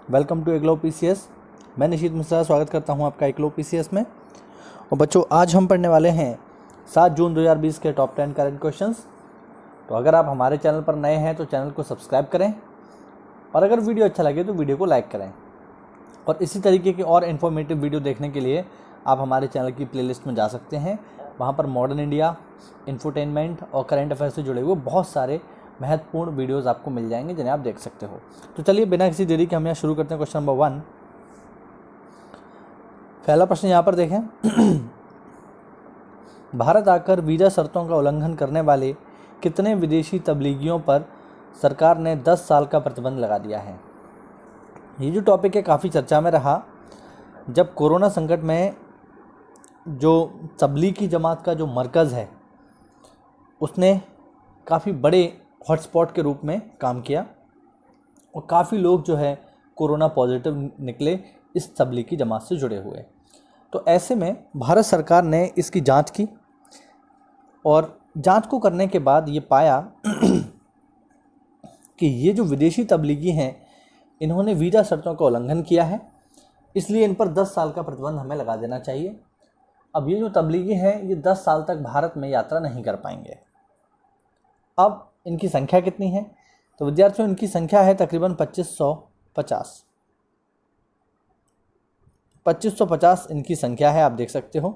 Welcome to एग्लो PCS. मैं निशित मिश्रा स्वागत करता हूं आपका एग्लो पीसीएस में। और बच्चों, आज हम पढ़ने वाले हैं 7 जून 2020 के टॉप 10 करंट क्वेश्चंस। तो अगर आप हमारे चैनल पर नए हैं तो चैनल को सब्सक्राइब करें और अगर वीडियो अच्छा लगे तो वीडियो को लाइक करें। और इसी तरीके के और इन्फॉर्मेटिव वीडियो देखने के लिए आप हमारे चैनल की प्लेलिस्ट में जा सकते हैं। वहाँ पर मॉडर्न इंडिया, इंफोटेनमेंट और करंट अफेयर से जुड़े हुए बहुत सारे महत्वपूर्ण वीडियोस आपको मिल जाएंगे जिन्हें आप देख सकते हो। तो चलिए बिना किसी देरी के हम यहाँ शुरू करते हैं। क्वेश्चन नंबर 1, पहला प्रश्न यहाँ पर देखें। भारत आकर वीज़ा शर्तों का उल्लंघन करने वाले कितने विदेशी तबलीगियों पर सरकार ने 10 साल का प्रतिबंध लगा दिया है। ये जो टॉपिक है काफ़ी चर्चा में रहा जब कोरोना संकट में जो तबलीगी जमात का जो मरकज़ है उसने काफ़ी बड़े हॉटस्पॉट के रूप में काम किया और काफ़ी लोग जो है कोरोना पॉजिटिव निकले इस तबलीगी जमात से जुड़े हुए। तो ऐसे में भारत सरकार ने इसकी जांच की और जांच को करने के बाद ये पाया कि ये जो विदेशी तबलीगी हैं इन्होंने वीज़ा शर्तों का उल्लंघन किया है, इसलिए इन पर 10 साल का प्रतिबंध हमें लगा देना चाहिए। अब ये जो तबलीगी हैं ये 10 साल तक भारत में यात्रा नहीं कर पाएंगे। अब इनकी संख्या कितनी है? तो विद्यार्थियों, इनकी संख्या है तकरीबन 2550। 2550 इनकी संख्या है, आप देख सकते हो।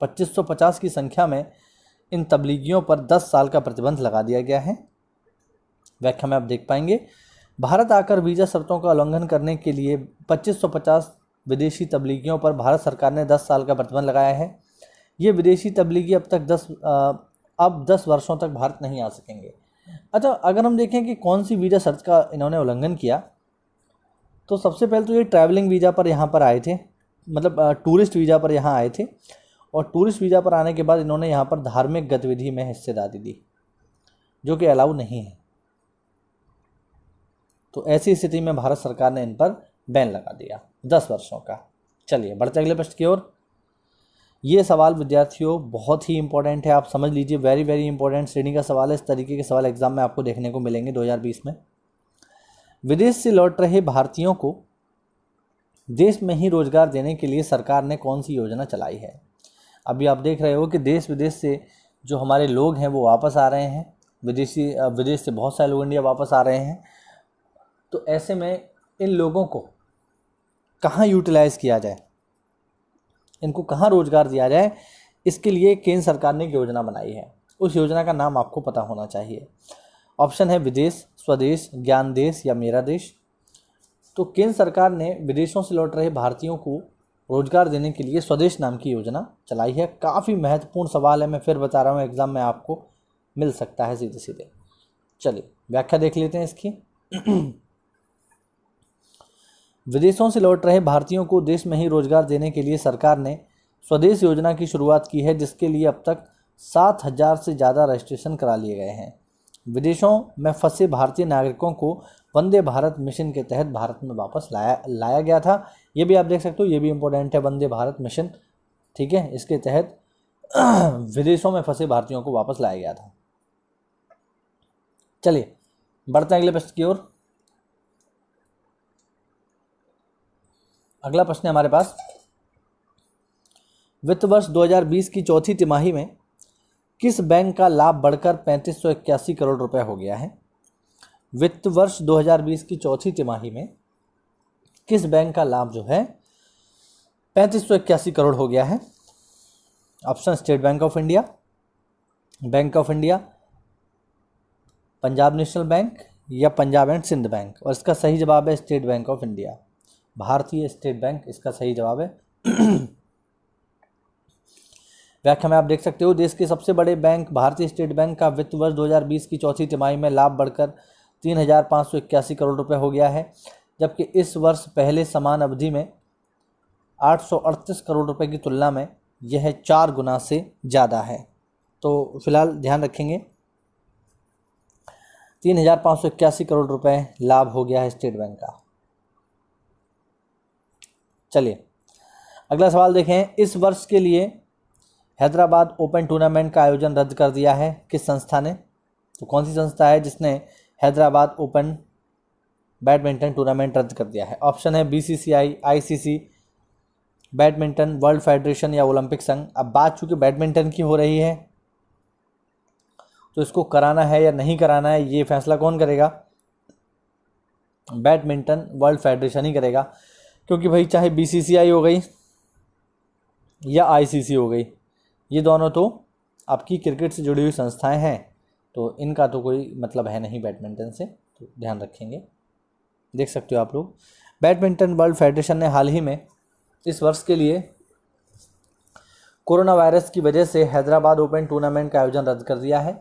2550 की संख्या में इन तबलीगियों पर 10 साल का प्रतिबंध लगा दिया गया है। व्याख्या में आप देख पाएंगे, भारत आकर वीज़ा शर्तों का उल्लंघन करने के लिए 2550 विदेशी तबलीगियों पर भारत सरकार ने 10 साल का प्रतिबंध लगाया है। ये विदेशी तबलीगी अब 10 वर्षों तक भारत नहीं आ सकेंगे। अच्छा, अगर हम देखें कि कौन सी वीज़ा शर्त का इन्होंने उल्लंघन किया, तो सबसे पहले तो ये ट्रैवलिंग वीज़ा पर यहाँ पर आए थे, मतलब टूरिस्ट वीज़ा पर यहाँ आए थे। और टूरिस्ट वीज़ा पर आने के बाद इन्होंने यहाँ पर धार्मिक गतिविधि में हिस्सेदारी दी जो कि अलाउ नहीं है। तो ऐसी स्थिति में भारत सरकार ने इन पर बैन लगा दिया 10 वर्षों का। चलिए बढ़ते अगले प्रश्न की ओर। ये सवाल विद्यार्थियों बहुत ही इंपॉर्टेंट है, आप समझ लीजिए। वेरी वेरी इंपॉर्टेंट श्रेणी का सवाल है। इस तरीके के सवाल एग्जाम में आपको देखने को मिलेंगे 2020 में। विदेश से लौट रहे भारतीयों को देश में ही रोजगार देने के लिए सरकार ने कौन सी योजना चलाई है। अभी आप देख रहे हो कि देश विदेश से जो हमारे लोग हैं वो वापस आ रहे हैं। विदेश से बहुत सारे लोग इंडिया वापस आ रहे हैं। तो ऐसे में इन लोगों को कहाँ यूटिलाइज़ किया जाए, इनको कहाँ रोजगार दिया जाए, इसके लिए केंद्र सरकार ने एक योजना बनाई है। उस योजना का नाम आपको पता होना चाहिए। ऑप्शन है विदेश, स्वदेश, ज्ञान देश या मेरा देश। तो केंद्र सरकार ने विदेशों से लौट रहे भारतीयों को रोजगार देने के लिए स्वदेश नाम की योजना चलाई है। काफ़ी महत्वपूर्ण सवाल है, मैं फिर बता रहा हूँ, एग्जाम में आपको मिल सकता है सीधे सीधे। चलिए व्याख्या देख लेते हैं इसकी। विदेशों से लौट रहे भारतीयों को देश में ही रोजगार देने के लिए सरकार ने स्वदेश योजना की शुरुआत की है, जिसके लिए अब तक 7000 से ज़्यादा रजिस्ट्रेशन करा लिए गए हैं। विदेशों में फंसे भारतीय नागरिकों को वंदे भारत मिशन के तहत भारत में वापस लाया गया था। ये भी आप देख सकते हो, ये भी इम्पोर्टेंट है, वंदे भारत मिशन, ठीक है। इसके तहत विदेशों में फंसे भारतीयों को वापस लाया गया था। चलिए बढ़ते हैं अगले प्रश्न की ओर। अगला प्रश्न है हमारे पास, वित्त वर्ष 2020 की चौथी तिमाही में किस बैंक का लाभ बढ़कर 3581 करोड़ रुपए हो गया है। वित्त वर्ष 2020 की चौथी तिमाही में किस बैंक का लाभ जो है 3581 करोड़ हो गया है। Option state bank of India, bank of India, Punjab national bank या पंजाब एंड सिंध बैंक। और इसका सही जवाब है स्टेट बैंक ऑफ इंडिया, भारतीय स्टेट बैंक इसका सही जवाब है। व्याख्या में आप देख सकते हो, देश के सबसे बड़े बैंक भारतीय स्टेट बैंक का वित्त वर्ष 2020 की चौथी तिमाही में लाभ बढ़कर 3581 करोड़ रुपए हो गया है, जबकि इस वर्ष पहले समान अवधि में 838 करोड़ रुपए की तुलना में यह 4 गुना से ज़्यादा है। तो फिलहाल ध्यान रखेंगे 3581 करोड़ रुपए लाभ हो गया है स्टेट बैंक का। चलिए अगला सवाल देखें। इस वर्ष के लिए हैदराबाद ओपन टूर्नामेंट का आयोजन रद्द कर दिया है किस संस्था ने। तो कौन सी संस्था है जिसने हैदराबाद ओपन बैडमिंटन टूर्नामेंट रद्द कर दिया है? ऑप्शन है BCCI, ICC, badminton world federation या ओलंपिक संघ। अब बात चूंकि बैडमिंटन की हो रही है तो इसको कराना है या नहीं कराना है ये फैसला कौन करेगा? बैडमिंटन वर्ल्ड फेडरेशन ही करेगा, क्योंकि भाई चाहे बीसीसीआई हो गई या आईसीसी हो गई, ये दोनों तो आपकी क्रिकेट से जुड़ी हुई संस्थाएं हैं, तो इनका तो कोई मतलब है नहीं बैडमिंटन से, तो ध्यान रखेंगे। देख सकते हो आप लोग, बैडमिंटन वर्ल्ड फेडरेशन ने हाल ही में इस वर्ष के लिए कोरोना वायरस की वजह से हैदराबाद ओपन टूर्नामेंट का आयोजन रद्द कर दिया है,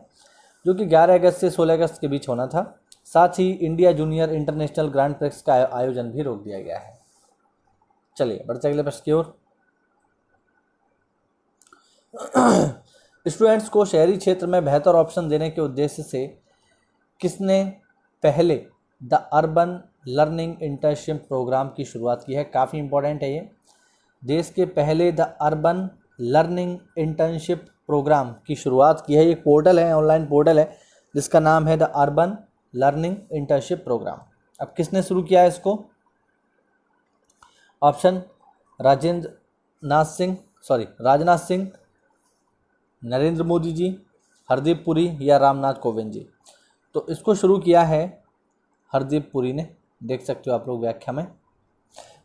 जो कि 11 अगस्त से 16 अगस्त के बीच होना था। साथ ही India junior international grand prix का आयोजन भी रोक दिया गया है। चलिए बढ़ते अगले प्रश्न की ओर। स्टूडेंट्स को शहरी क्षेत्र में बेहतर ऑप्शन देने के उद्देश्य से किसने पहले the urban learning internship program की शुरुआत की है? काफ़ी इंपॉर्टेंट है ये। देश के पहले the urban learning internship program की शुरुआत की है। ये पोर्टल है, ऑनलाइन पोर्टल है, जिसका नाम है the urban learning internship program. अब किसने शुरू किया है इसको? ऑप्शन राजनाथ सिंह, नरेंद्र मोदी जी, हरदीप पुरी या रामनाथ कोविंद जी। तो इसको शुरू किया है हरदीप पुरी ने, देख सकते हो आप लोग व्याख्या में।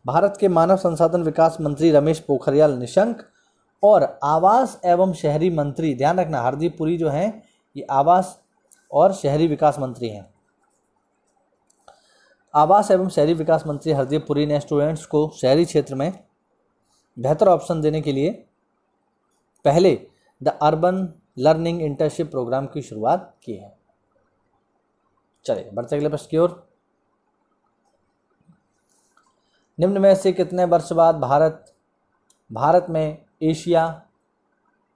भारत के मानव संसाधन विकास मंत्री रमेश पोखरियाल निशंक और आवास एवं शहरी मंत्री, ध्यान रखना हरदीप पुरी जो हैं ये आवास और शहरी विकास मंत्री हैं। आवास एवं शहरी विकास मंत्री हरदीप पुरी ने स्टूडेंट्स को शहरी क्षेत्र में बेहतर ऑप्शन देने के लिए पहले the urban learning internship program की शुरुआत की है। चलिए बढ़ते अगले प्रश्न की ओर। निम्न में से कितने वर्ष बाद भारत में एशिया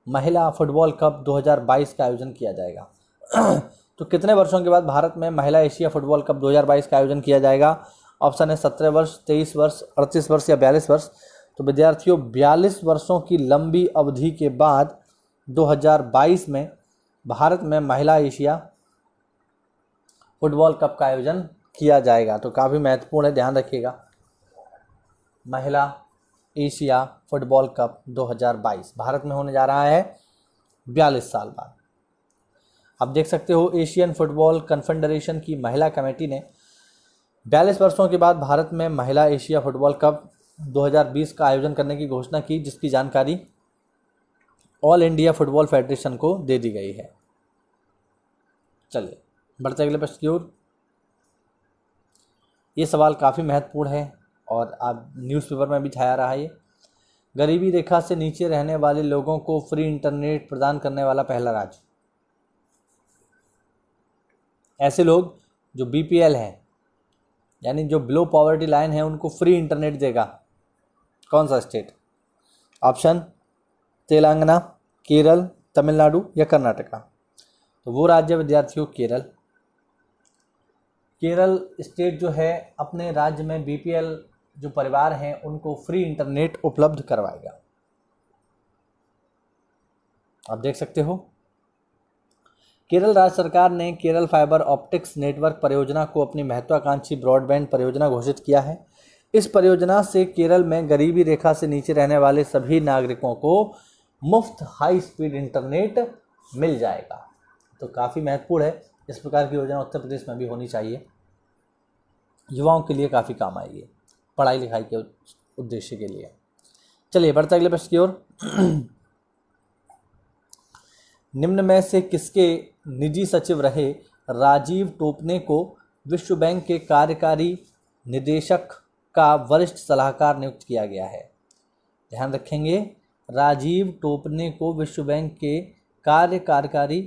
महिला फुटबॉल कप 2022 का आयोजन किया जाएगा? तो कितने वर्षों के बाद भारत में महिला एशिया फुटबॉल कप 2022 का आयोजन किया जाएगा? ऑप्शन है 17 वर्ष, 23 वर्ष, 38 वर्ष या 42 वर्ष। तो विद्यार्थियों 42 वर्षों की लंबी अवधि के बाद 2022 में भारत में महिला एशिया फुटबॉल कप का आयोजन किया जाएगा। तो काफ़ी महत्वपूर्ण है, ध्यान रखिएगा। महिला एशिया फुटबॉल कप 2022 भारत में होने जा रहा है 42 साल बाद। आप देख सकते हो एशियन फुटबॉल कन्फेडरेशन की महिला कमेटी ने 42 वर्षों के बाद भारत में महिला एशिया फुटबॉल कप 2020 का आयोजन करने की घोषणा की, जिसकी जानकारी ऑल इंडिया फुटबॉल फेडरेशन को दे दी गई है। चलिए बढ़ते अगले प्रश्न की ओर। ये सवाल काफ़ी महत्वपूर्ण है और आप न्यूज़पेपर में भी छाया रहा है। ये गरीबी रेखा से नीचे रहने वाले लोगों को फ्री इंटरनेट प्रदान करने वाला पहला राज्य। ऐसे लोग जो बीपीएल हैं, यानी जो बिलो पॉवर्टी लाइन है, उनको फ्री इंटरनेट देगा कौन सा स्टेट? ऑप्शन तेलंगाना, केरल, तमिलनाडु या कर्नाटका। तो वो राज्य विद्यार्थियों केरल स्टेट जो है अपने राज्य में बीपीएल जो परिवार हैं उनको फ्री इंटरनेट उपलब्ध करवाएगा। आप देख सकते हो केरल राज्य सरकार ने केरल फाइबर ऑप्टिक्स नेटवर्क परियोजना को अपनी महत्वाकांक्षी ब्रॉडबैंड परियोजना घोषित किया है। इस परियोजना से केरल में गरीबी रेखा से नीचे रहने वाले सभी नागरिकों को मुफ्त हाई स्पीड इंटरनेट मिल जाएगा। तो काफ़ी महत्वपूर्ण है, इस प्रकार की योजना उत्तर प्रदेश में भी होनी चाहिए, युवाओं के लिए काफ़ी काम आएगी पढ़ाई लिखाई के उद्देश्य के लिए। चलिए बढ़ते अगले प्रश्न की ओर। निम्न में से किसके निजी सचिव रहे राजीव टोपने को विश्व बैंक के कार्यकारी निदेशक का वरिष्ठ सलाहकार नियुक्त किया गया है? ध्यान रखेंगे, राजीव टोपने को विश्व बैंक के कार्यकारी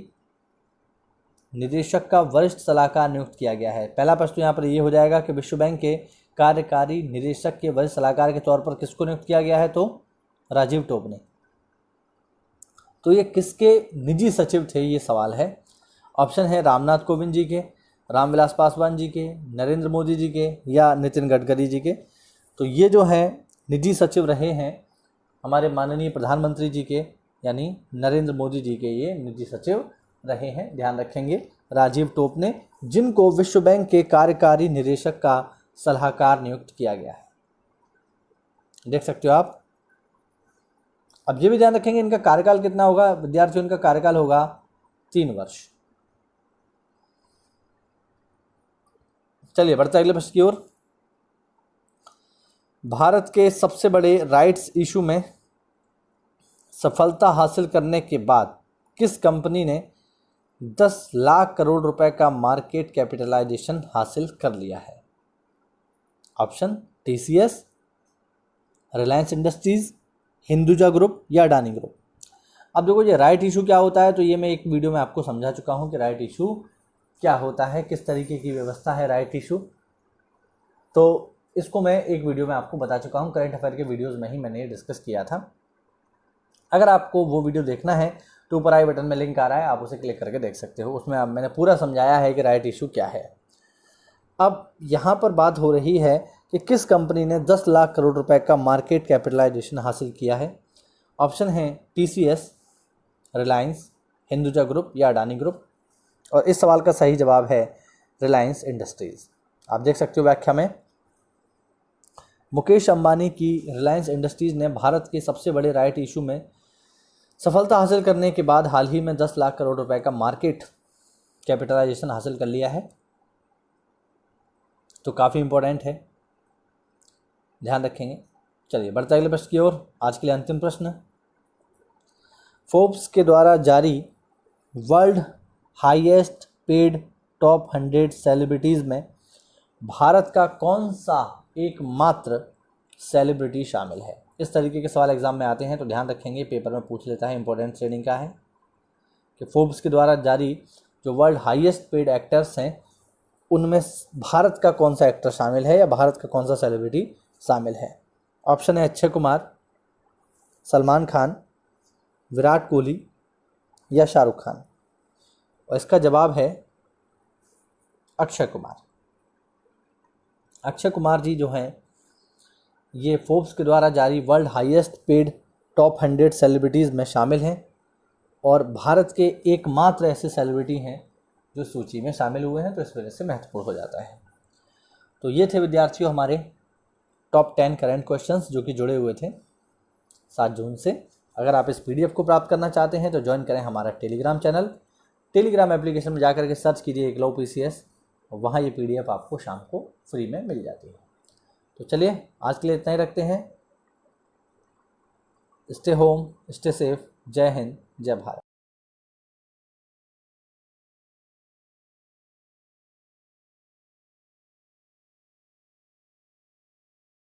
निदेशक का वरिष्ठ सलाहकार नियुक्त किया गया है। पहला प्रश्न यहाँ पर ये हो जाएगा कि विश्व बैंक के कार्यकारी निदेशक के वरिष्ठ सलाहकार के तौर पर किसको नियुक्त किया गया है? तो राजीव टोपने। तो ये किसके निजी सचिव थे, ये सवाल है। ऑप्शन है रामनाथ कोविंद जी के, रामविलास पासवान जी के, नरेंद्र मोदी जी के या नितिन गडकरी जी के। तो ये जो है निजी सचिव रहे हैं हमारे माननीय प्रधानमंत्री जी के, यानी नरेंद्र मोदी जी के ये निजी सचिव रहे हैं, ध्यान रखेंगे, राजीव टोप ने, जिनको विश्व बैंक के कार्यकारी निदेशक का सलाहकार नियुक्त किया गया है। देख सकते हो आप। अब ये भी ध्यान रखेंगे इनका कार्यकाल कितना होगा विद्यार्थियों, इनका कार्यकाल होगा 3 वर्ष। चलिए बढ़ते अगले प्रश्न की ओर। भारत के सबसे बड़े राइट्स इशू में सफलता हासिल करने के बाद किस कंपनी ने 10 लाख करोड़ रुपए का मार्केट कैपिटलाइजेशन हासिल कर लिया है? Option TCS, Reliance industries, Hinduja group या अडानी ग्रुप। अब देखो ये राइट इशू क्या होता है, तो ये मैं एक वीडियो में आपको समझा चुका हूँ कि राइट इशू क्या होता है, किस तरीके की व्यवस्था है राइट इशू। तो इसको मैं एक वीडियो में आपको बता चुका हूँ, करंट अफेयर के वीडियोज़ में ही मैंने डिस्कस किया था। अगर आपको वो वीडियो देखना है तो ऊपर आई बटन में लिंक आ रहा है, आप उसे क्लिक करके देख सकते हो। उसमें मैंने पूरा समझाया है कि राइट इशू क्या है। अब यहाँ पर बात हो रही है कि किस कंपनी ने 10 लाख करोड़ रुपए का मार्केट कैपिटलाइजेशन हासिल किया है। ऑप्शन है टीसीएस, रिलायंस, हिंदुजा ग्रुप या अडानी ग्रुप। और इस सवाल का सही जवाब है रिलायंस इंडस्ट्रीज़। आप देख सकते हो व्याख्या में, मुकेश अंबानी की रिलायंस इंडस्ट्रीज़ ने भारत के सबसे बड़े राइट इशू में सफलता हासिल करने के बाद हाल ही में 10 लाख करोड़ रुपए का मार्केट कैपिटलाइजेशन हासिल कर लिया है। तो काफ़ी इंपॉर्टेंट है, ध्यान रखेंगे। चलिए बढ़ते अगले प्रश्न की ओर। आज के लिए अंतिम प्रश्न, फोर्ब्स के द्वारा जारी world highest paid top 100 celebrities में भारत का कौन सा एकमात्र सेलिब्रिटी शामिल है? इस तरीके के सवाल एग्जाम में आते हैं, तो ध्यान रखेंगे, पेपर में पूछ लेता है। इंपॉर्टेंट श्रेणी का है कि फोर्ब्स के द्वारा जारी जो वर्ल्ड हाईएस्ट पेड एक्टर्स हैं उनमें भारत का कौन सा एक्टर शामिल है या भारत का कौन सा सेलिब्रिटी शामिल है। ऑप्शन है अक्षय कुमार, सलमान खान, विराट कोहली या शाहरुख खान। और इसका जवाब है अक्षय कुमार। अक्षय कुमार जी जो हैं ये फोर्ब्स के द्वारा जारी world highest paid top 100 celebrities में शामिल हैं और भारत के एकमात्र ऐसे सेलिब्रिटी हैं जो सूची में शामिल हुए हैं, तो इस वजह से महत्वपूर्ण हो जाता है। तो ये थे विद्यार्थियों हमारे टॉप 10 करंट क्वेश्चंस जो कि जुड़े हुए थे 7 जून से। अगर आप इस पीडीएफ को प्राप्त करना चाहते हैं तो ज्वाइन करें हमारा टेलीग्राम चैनल। टेलीग्राम एप्लीकेशन में जाकर के सर्च कीजिए एकलव्य पीसीएस, वहाँ ये पीडीएफ आपको शाम को फ्री में मिल जाती है। तो चलिए आज के लिए इतना ही रखते हैं। Stay home, stay safe. जय हिंद, जय भारत।